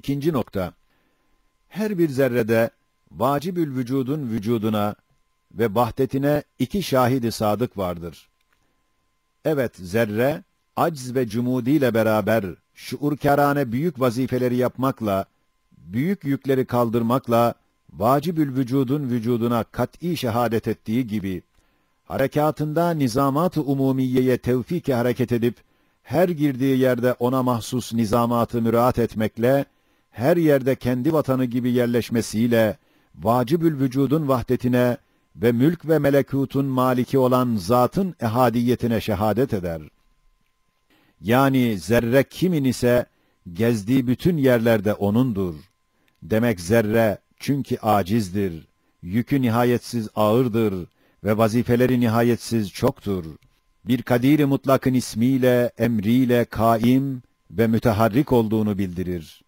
İkinci nokta. Her bir zerrede vacibül vücudun vücuduna ve vahdetine iki şahidi sadık vardır. Evet, zerre acz ve cumudiyle beraber şuurkârane büyük vazifeleri yapmakla, büyük yükleri kaldırmakla vacibül vücudun vücuduna kat'î şehadet ettiği gibi, harekatında nizamat-ı umumiyeye tevfik-i hareket edip, her girdiği yerde ona mahsus nizamatı müraat etmekle, her yerde kendi vatanı gibi yerleşmesiyle, vacibül vücudun vahdetine ve mülk ve melekûtun maliki olan zatın ehadiyetine şehadet eder. Yani zerre kimin ise, gezdiği bütün yerlerde O'nundur. Demek zerre çünkü acizdir, yükü nihayetsiz ağırdır ve vazifeleri nihayetsiz çoktur. Bir kadir-i mutlakın ismiyle, emriyle kaim ve müteharrik olduğunu bildirir.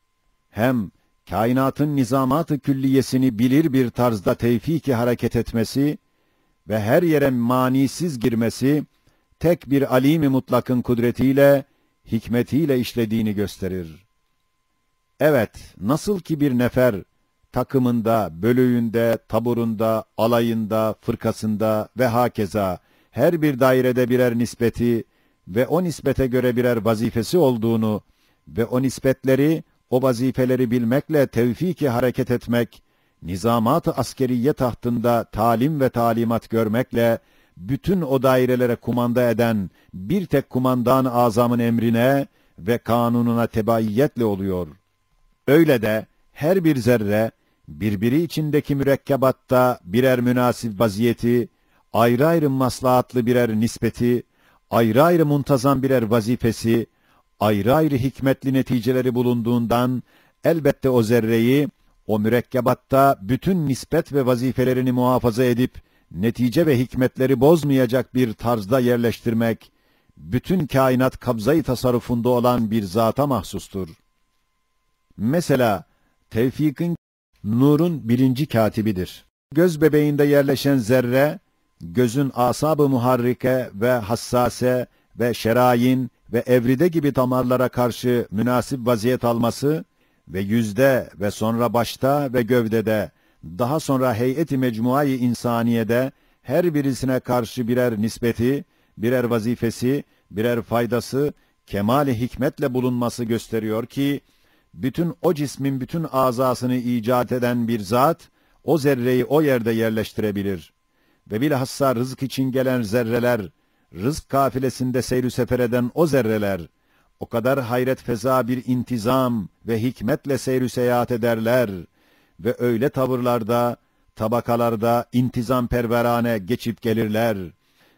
Hem kainatın nizamat-ı külliyesini bilir bir tarzda tevfik-i hareket etmesi ve her yere manisiz girmesi, tek bir alim-i mutlakın kudretiyle, hikmetiyle işlediğini gösterir. Evet, nasıl ki bir nefer, takımında, bölüğünde, taburunda, alayında, fırkasında ve hakeza, her bir dairede birer nispeti ve o nispete göre birer vazifesi olduğunu ve o nispetleri, o vazifeleri bilmekle tevfik-i hareket etmek, nizamat-ı askeriye tahtında talim ve talimat görmekle, bütün o dairelere kumanda eden bir tek kumandan-ı azamın emrine ve kanununa tebaiyetle oluyor. Öyle de her bir zerre, birbiri içindeki mürekkebatta birer münasip vaziyeti, ayrı ayrı maslahatlı birer nispeti, ayrı ayrı muntazam birer vazifesi, ayrı ayrı hikmetli neticeleri bulunduğundan, elbette o zerreyi, o mürekkebatta bütün nispet ve vazifelerini muhafaza edip, netice ve hikmetleri bozmayacak bir tarzda yerleştirmek, bütün kainat kabza-i tasarrufunda olan bir zata mahsustur. Mesela, tevfikin, nurun birinci katibidir. Göz bebeğinde yerleşen zerre, gözün asab-ı muharrike ve hassase ve şerayin ve evride gibi damarlara karşı münasip vaziyet alması ve yüzde ve sonra başta ve gövdede, daha sonra heyet-i mecmuayı insaniyede her birisine karşı birer nispeti, birer vazifesi, birer faydası, kemal-i hikmetle bulunması gösteriyor ki, bütün o cismin bütün azasını icat eden bir zat, o zerreyi o yerde yerleştirebilir. Ve bilhassa rızk için gelen zerreler, rızk kafilesinde seyr-ü sefer eden o zerreler, o kadar hayret feza bir intizam ve hikmetle seyr-ü seyahat ederler ve öyle tavırlarda, tabakalarda intizam perverane geçip gelirler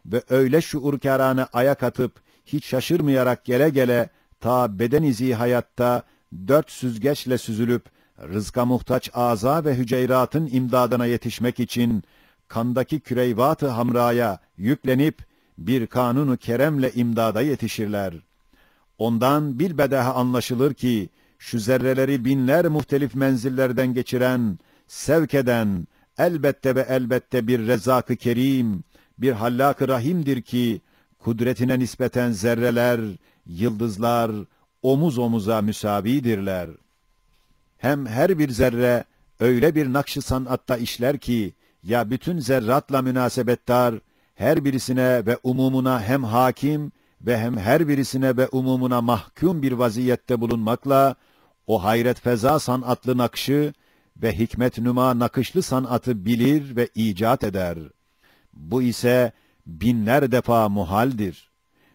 ve öyle şuurkârane ayak atıp, hiç şaşırmayarak gele gele, ta beden-i hayatta, dört süzgeçle süzülüp, rızka muhtaç aza ve hüceyratın imdadına yetişmek için, kandaki küreyvat-ı hamraya yüklenip, bir kanunu keremle imdada yetişirler. Ondan bilbedeha anlaşılır ki, şu zerreleri binler muhtelif menzillerden geçiren, sevk eden, elbette ve elbette bir Rezzak-ı Kerim, bir Hallak-ı Rahim'dir ki, kudretine nispeten zerreler, yıldızlar, omuz omuza müsavidirler. Hem her bir zerre, öyle bir nakş-ı sanatta işler ki, ya bütün zerratla münasebettar, her birisine ve umumuna hem hakim ve hem her birisine ve umumuna mahkum bir vaziyette bulunmakla, o hayret feza sanatlı nakşı ve hikmet nüma nakışlı sanatı bilir ve icat eder. Bu ise binler defa muhaldir.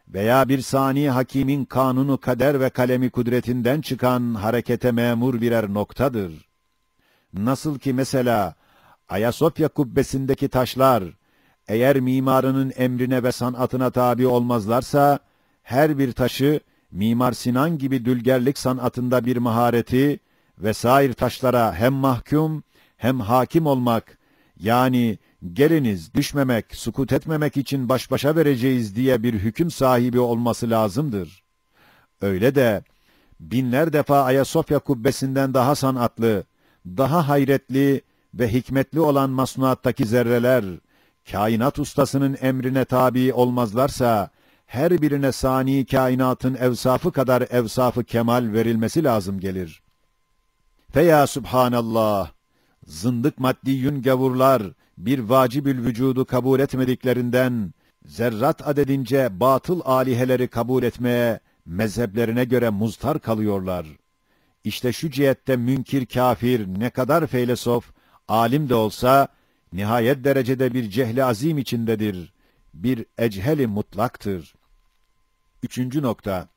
Veya bir sani hakimin kanunu kader ve kalemi kudretinden çıkan harekete memur birer noktadır. Nasıl ki mesela, Ayasofya kubbesindeki taşlar, eğer mimarının emrine ve sanatına tabi olmazlarsa, her bir taşı, Mimar Sinan gibi dülgerlik sanatında bir mahareti ve sair taşlara hem mahkum hem hakim olmak, yani geliniz düşmemek, sukut etmemek için baş başa vereceğiz diye bir hüküm sahibi olması lazımdır. Öyle de, binler defa Ayasofya kubbesinden daha sanatlı, daha hayretli ve hikmetli olan masnuattaki zerreler, kainat ustasının emrine tabi olmazlarsa, her birine sani kainatın evsafı kadar evsafı kemal verilmesi lazım gelir. Feya Subhanallah! Zındık maddiyyün gavurlar, bir vacibül vücudu kabul etmediklerinden, zerrat adedince batıl aliheleri kabul etmeye, mezheplerine göre muztar kalıyorlar. İşte şu cihette münkir kafir ne kadar feylesof, alim de olsa, nihayet derecede bir cehli azim içindedir. Bir echeli mutlaktır. Üçüncü nokta.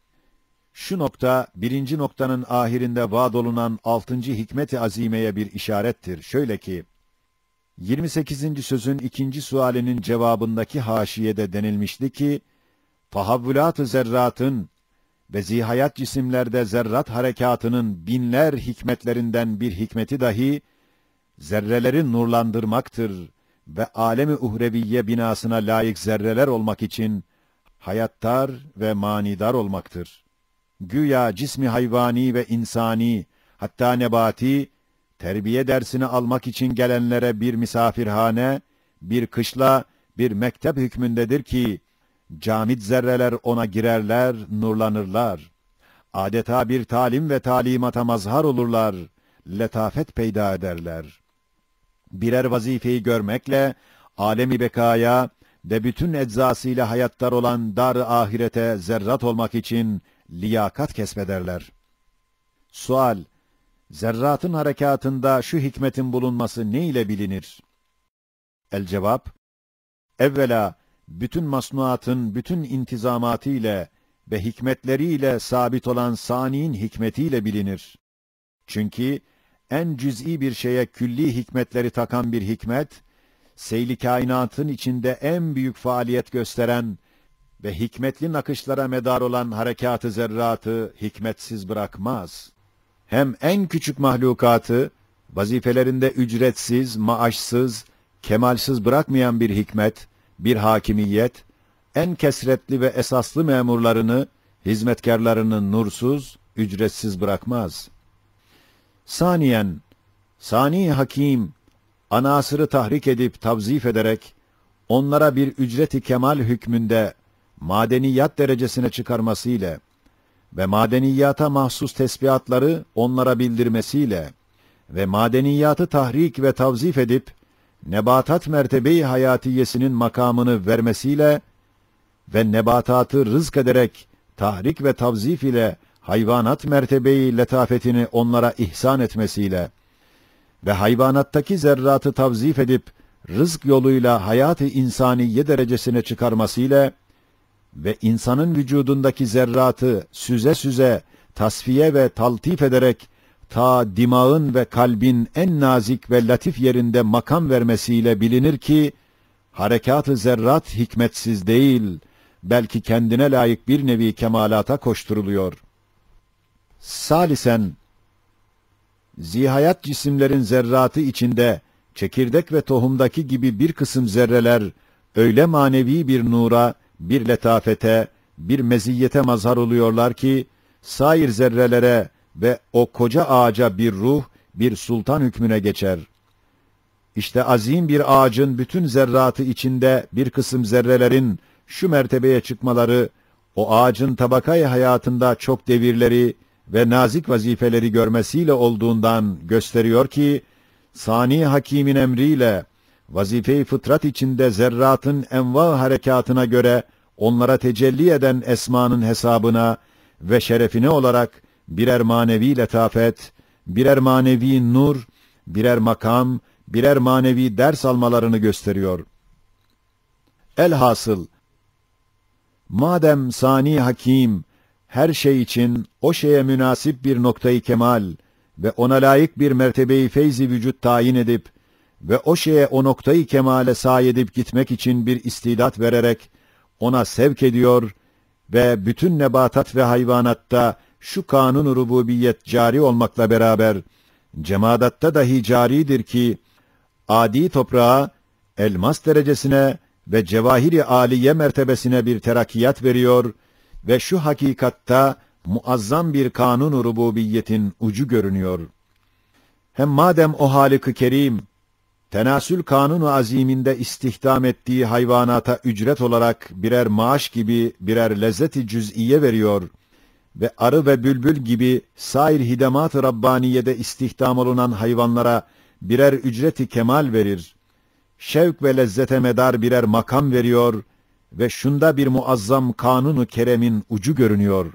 Şu nokta, birinci noktanın ahirinde vaad olunan 6. hikmet-i azimeye bir işarettir. Şöyle ki, 28. sözün 2. sualinin cevabındaki haşiyede denilmişti ki, tahavvülat-ı zerratın ve zihayat cisimlerde zerrat harekatının binler hikmetlerinden bir hikmeti dahi, zerreleri nurlandırmaktır ve alemi uhreviye binasına layık zerreler olmak için hayattar ve manidar olmaktır. Güya cismi hayvani ve insani, hatta nebati, terbiye dersini almak için gelenlere bir misafirhane, bir kışla, bir mektep hükmündedir ki, camid zerreler ona girerler, nurlanırlar. Adeta bir talim ve talimata mazhar olurlar, letafet peyda ederler. Birer vazifeyi görmekle, alemi bekaya ve bütün eczasıyla hayattar olan dar-ı ahirete zerrat olmak için liyakat kesbederler. Sual: zerratın harekatında şu hikmetin bulunması ne ile bilinir? El cevap: evvela, bütün masnuatın bütün intizamatı ile ve hikmetleriyle sabit olan sani'in hikmetiyle bilinir. Çünkü en cüz'i bir şeye külli hikmetleri takan bir hikmet, seyli kainatın içinde en büyük faaliyet gösteren ve hikmetli nakışlara medar olan harekat-ı zerratı hikmetsiz bırakmaz. Hem en küçük mahlukatı, vazifelerinde ücretsiz, maaşsız, kemalsiz bırakmayan bir hikmet, bir hakimiyet, en kesretli ve esaslı memurlarını, hizmetkarlarını nursuz, ücretsiz bırakmaz. Saniyen, sani hakim, anasırı tahrik edip tavzif ederek, onlara bir ücret-i kemal hükmünde madeniyat derecesine çıkarmasıyla ve madeniyata mahsus tesbihatları onlara bildirmesiyle ve madeniyatı tahrik ve tavzif edip nebatat mertebe-i hayatiyesinin makamını vermesiyle ve nebatatı rızk ederek tahrik ve tavzif ile hayvanat mertebe-i letafetini onlara ihsan etmesiyle ve hayvanattaki zerratı tavzif edip rızk yoluyla hayat-ı insaniye derecesine çıkarmasıyla ve insanın vücudundaki zerratı süze süze tasfiye ve taltif ederek ta dimağın ve kalbin en nazik ve latif yerinde makam vermesiyle bilinir ki, harekat-ı zerrat hikmetsiz değil, belki kendine layık bir nevi kemalata koşturuluyor. Salisen, zihayat cisimlerin zerratı içinde, çekirdek ve tohumdaki gibi bir kısım zerreler, öyle manevi bir nura, bir letafete, bir meziyete mazhar oluyorlar ki, sair zerrelere ve o koca ağaca bir ruh, bir sultan hükmüne geçer. İşte azim bir ağacın bütün zerratı içinde bir kısım zerrelerin şu mertebeye çıkmaları, o ağacın tabakayı hayatında çok devirleri ve nazik vazifeleri görmesiyle olduğundan gösteriyor ki, sani hakimin emriyle, vazife-i fıtrat içinde zerratın enva harekatına göre onlara tecelli eden esmanın hesabına ve şerefine olarak birer manevi letafet, birer manevi nur, birer makam, birer manevi ders almalarını gösteriyor. Elhasıl, madem sani hakim her şey için o şeye münasip bir noktayı kemal ve ona layık bir mertebeyi feyzi vücut tayin edip ve o şeye o noktayı kemale sahi edip gitmek için bir istidat vererek ona sevk ediyor ve bütün nebatat ve hayvanatta şu kanun-u rububiyet cari olmakla beraber cemadatta dahi caridir ki adi toprağa elmas derecesine ve cevahiri aliye mertebesine bir terakkiyat veriyor ve şu hakikatta muazzam bir kanun-u rububiyetin ucu görünüyor. Hem madem o Halik-ı Kerim tenasül kanun-u aziminde istihdam ettiği hayvanata ücret olarak birer maaş gibi birer lezzet-i cüz'iye veriyor ve arı ve bülbül gibi sair hidemat-ı Rabbaniye'de istihdam olunan hayvanlara birer ücreti kemal verir. Şevk ve lezzete medar birer makam veriyor ve şunda bir muazzam kanunu keremin ucu görünüyor.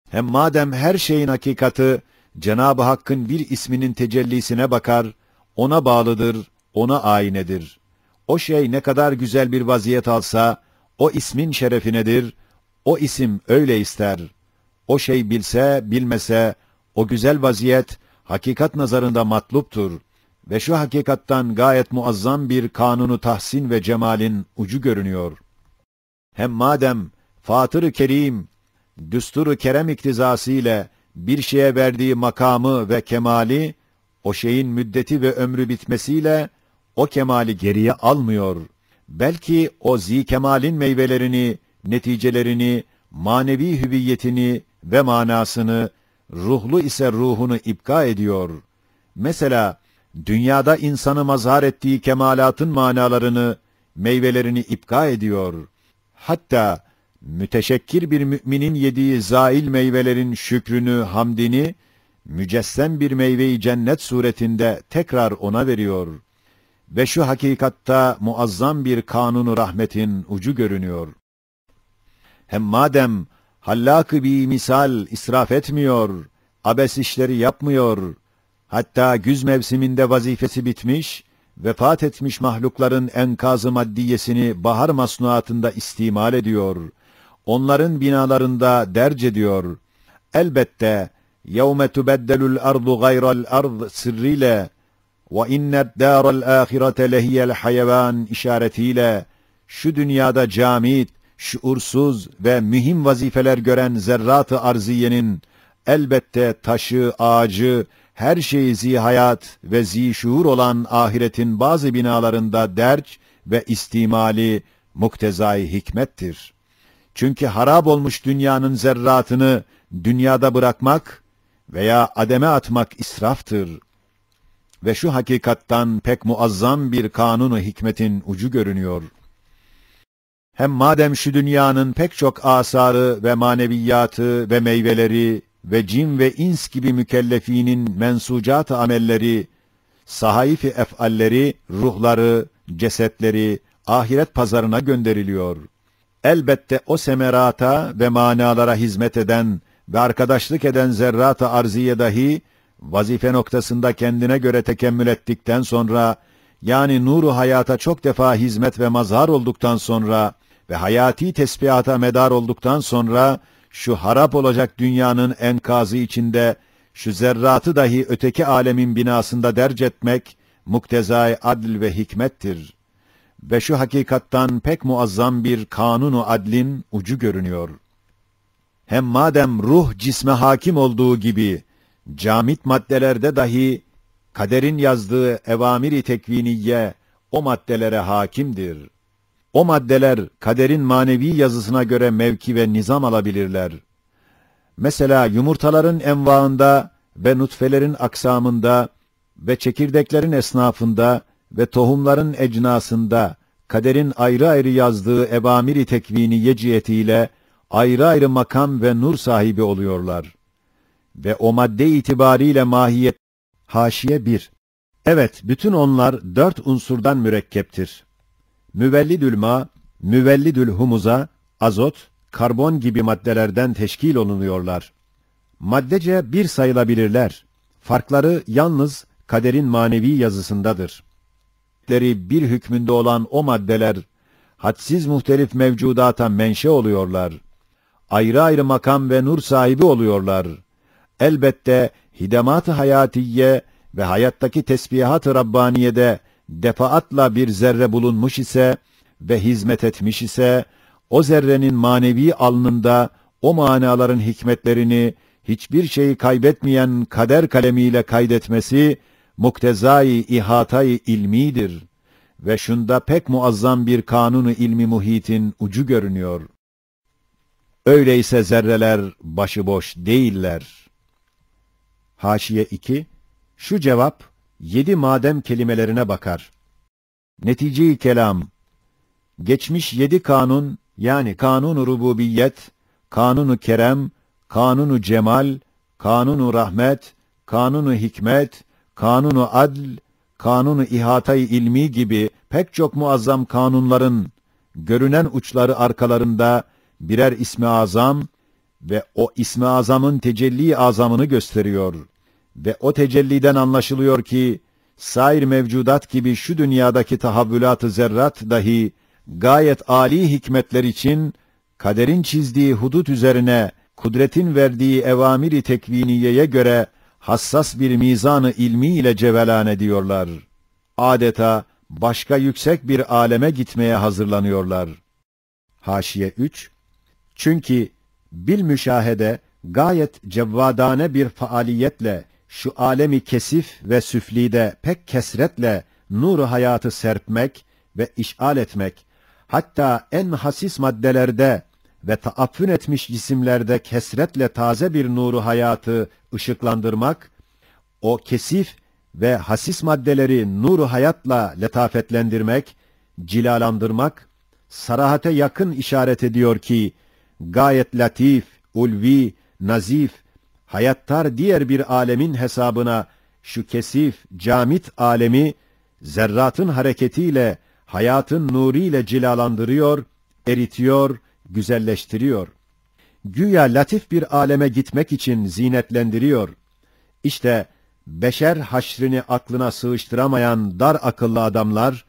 Hem madem her şeyin hakikati Cenab-ı Hakk'ın bir isminin tecellisine bakar, ona bağlıdır, ona aynedir. O şey ne kadar güzel bir vaziyet alsa, o ismin şerefinedir, o isim öyle ister. O şey bilse, bilmese, o güzel vaziyet, hakikat nazarında matluptur ve şu hakikattan gayet muazzam bir kanunu tahsin ve cemalin ucu görünüyor. Hem madem Fatır-ı Kerim, düstur-u kerem iktizası ile bir şeye verdiği makamı ve kemali, o şeyin müddeti ve ömrü bitmesiyle o kemali geriye almıyor. Belki o zî-kemalin meyvelerini, neticelerini, manevi hüviyetini ve manasını, ruhlu ise ruhunu ipka ediyor. Mesela, dünyada insanı mazhar ettiği kemalatın manalarını, meyvelerini ipka ediyor. Hatta, müteşekkir bir müminin yediği zail meyvelerin şükrünü, hamdini, mücessem bir meyve-i cennet suretinde tekrar ona veriyor. Ve şu hakikatta muazzam bir kanunu rahmetin ucu görünüyor. Hem madem hallak-ı bir misal israf etmiyor, abes işleri yapmıyor, hatta güz mevsiminde vazifesi bitmiş, vefat etmiş mahlukların enkaz-ı maddiyesini bahar masnuatında istimal ediyor, onların binalarında derc ediyor. Elbette, يَوْمَ تُبَدَّلُ الْأَرْضُ غَيْرَ الْأَرْضِ sırrıyla, وَاِنَّ الدَّارَ الْآخِرَةَ لَهِيَ الْحَيَوَانِ işaretiyle, şu dünyada camit, şuursuz ve mühim vazifeler gören zerrat-ı arziyenin, elbette taşı, ağacı, her şeyi zihayat ve zişuur olan ahiretin bazı binalarında derc ve istimali muktezai hikmettir. Çünkü harap olmuş dünyanın zerratını dünyada bırakmak veya ademe atmak israftır. Ve şu hakikattan pek muazzam bir kanunu hikmetin ucu görünüyor. Hem madem şu dünyanın pek çok asarı ve maneviyatı ve meyveleri ve cin ve ins gibi mükellefinin mensucat-ı amelleri, sahaif-i ef'alleri, ruhları, cesetleri ahiret pazarına gönderiliyor. Elbette o semerata ve manalara hizmet eden ve arkadaşlık eden zerrat-ı arziye dahi, vazife noktasında kendine göre tekemmül ettikten sonra, yani nuru hayata çok defa hizmet ve mazhar olduktan sonra ve hayati tesbihata medar olduktan sonra, şu harap olacak dünyanın enkazı içinde, şu zerratı dahi öteki alemin binasında derc etmek, muktezai adl ve hikmettir. Ve şu hakikattan pek muazzam bir kanunu adlin ucu görünüyor. Hem madem ruh cisme hakim olduğu gibi, camit maddelerde dahi, kaderin yazdığı evamir-i tekviniye, o maddelere hakimdir. O maddeler, kaderin manevi yazısına göre mevki ve nizam alabilirler. Mesela yumurtaların envaında ve nutfelerin aksamında ve çekirdeklerin esnafında ve tohumların ecnasında, kaderin ayrı ayrı yazdığı evamir-i tekviniye cihetiyle, ayrı ayrı makam ve nur sahibi oluyorlar. Ve o madde itibariyle mahiyet, haşiye 1. Evet, bütün onlar 4 unsurdan mürekkeptir. Müvellidül ma, müvellidül humuza, azot, karbon gibi maddelerden teşkil olunuyorlar. Maddece bir sayılabilirler. Farkları yalnız kaderin manevi yazısındadır. Bir hükmünde olan o maddeler, hadsiz muhtelif mevcudata menşe oluyorlar. Ayrı ayrı makam ve nur sahibi oluyorlar. Elbette hidemat-ı hayatiye ve hayattaki tesbihat-ı Rabbaniye'de defaatla bir zerre bulunmuş ise ve hizmet etmiş ise, o zerrenin manevi alnında o manaların hikmetlerini hiçbir şeyi kaybetmeyen kader kalemiyle kaydetmesi, muktezai ihatayı ilmidir. Ve şunda pek muazzam bir kanunu ilmi muhitin ucu görünüyor. Öyleyse zerreler başıboş değiller. Haşiye 2. Şu cevap, 7 madem kelimelerine bakar. Netice-i kelam, geçmiş 7 kanun, yani kanun-u rububiyet, kanun-u kerem, kanunu cemal, kanunu rahmet, kanunu hikmet, kanunu adl, kanunu ihatay ilmi gibi pek çok muazzam kanunların görünen uçları arkalarında birer ismi azam ve o ismi azamın tecelli azamını gösteriyor. Ve o tecelliden anlaşılıyor ki, sair mevcudat gibi şu dünyadaki tahavvülat-ı zerrat dahi gayet âli hikmetler için kaderin çizdiği hudut üzerine kudretin verdiği evamiri tekviniyeye göre hassas bir mizanı ilmi ile cevelan ediyorlar. Adeta başka yüksek bir aleme gitmeye hazırlanıyorlar. Haşiye 3. Çünkü bilmüşahede gayet cevvadane bir faaliyetle şu alemi kesif ve süflide pek kesretle nur-u hayatı serpmek ve işgal etmek, hatta en hasis maddelerde ve taaffün etmiş cisimlerde kesretle taze bir nuru hayatı ışıklandırmak, o kesif ve hasis maddeleri nuru hayatla letafetlendirmek, cilalandırmak, sarahate yakın işaret ediyor ki, gayet latif, ulvi, nazif, hayattar diğer bir alemin hesabına şu kesif, camit alemi, zerratın hareketiyle, hayatın nuriyle cilalandırıyor, eritiyor, güzelleştiriyor. Güya latif bir aleme gitmek için zinetlendiriyor. İşte beşer haşrini aklına sığıştıramayan dar akıllı adamlar,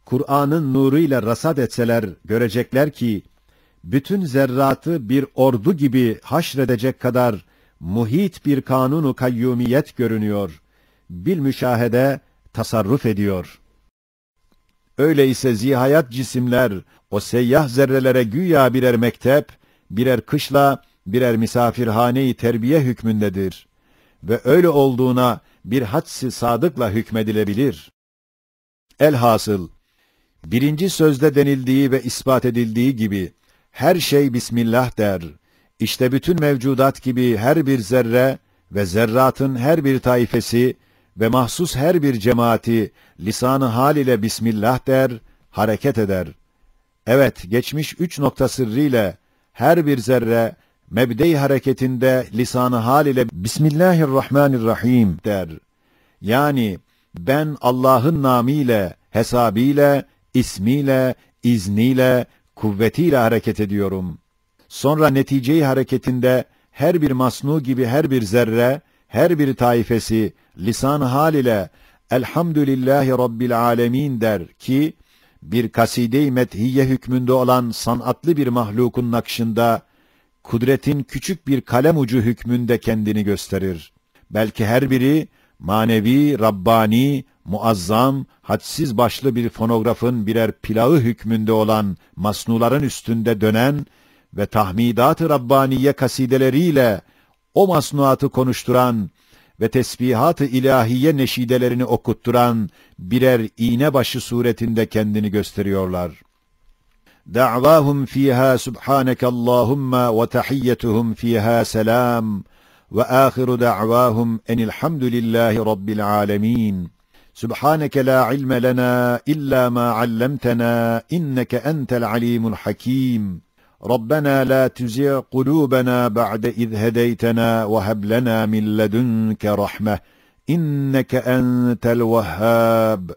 Kur'an'ın nuruyla rasat etseler görecekler ki, bütün zerratı bir ordu gibi haşredecek kadar muhit bir kanunu kayyumiyet görünüyor. Bilmüşahede tasarruf ediyor. Öyleyse zihayat cisimler, o seyyah zerrelere güya birer mektep, birer kışla, birer misafirhane-i terbiye hükmündedir. Ve öyle olduğuna bir hadsi sadıkla hükmedilebilir. Elhasıl, birinci sözde denildiği ve ispat edildiği gibi, her şey Bismillah der. İşte bütün mevcudat gibi her bir zerre ve zerratın her bir taifesi ve mahsus her bir cemaati lisan-ı hal ile Bismillah der, hareket eder. Evet, geçmiş 3 nokta sırrıyla her bir zerre mebde-i hareketinde lisan-ı hal ile Bismillahirrahmanirrahim der. Yani ben Allah'ın namıyla, hesabıyla, ismiyle, izniyle, kuvvetiyle hareket ediyorum. Sonra netice-i hareketinde her bir masnu gibi her bir zerre, her bir taifesi lisan-ı hal ile Elhamdülillahi Rabbil Alemin der ki, bir kaside-i methiye hükmünde olan sanatlı bir mahlukun nakşında, kudretin küçük bir kalem ucu hükmünde kendini gösterir. Belki her biri manevi, Rabbani, muazzam, hadsiz başlı bir fonografın birer plağı hükmünde olan masnuların üstünde dönen ve tahmidat-ı Rabbaniye kasideleriyle o masnuatı konuşturan ve tesbihat-ı ilahiye neşidelerini okutturan birer iğne başı suretinde kendini gösteriyorlar. Da'vahum fiha subhanakallahumma ve tahiyyetuhum fiha selam ve ahiru da'vahum enilhamdülillahi rabbil alemin. Subhaneke la ilme lena illa ma allamtena inneke entel alimul hakim. ربنا لا تزغ قلوبنا بعد إذ هديتنا وهب لنا من لدنك رحمة إنك أنت الوهاب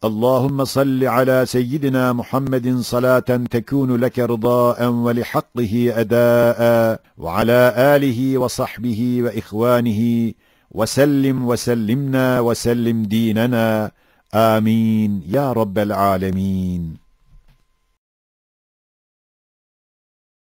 اللهم صل على سيدنا محمد صلاة تكون لك رضاء ولحقه أداء وعلى آله وصحبه وإخوانه وسلم وسلمنا وسلم ديننا آمين يا رب العالمين.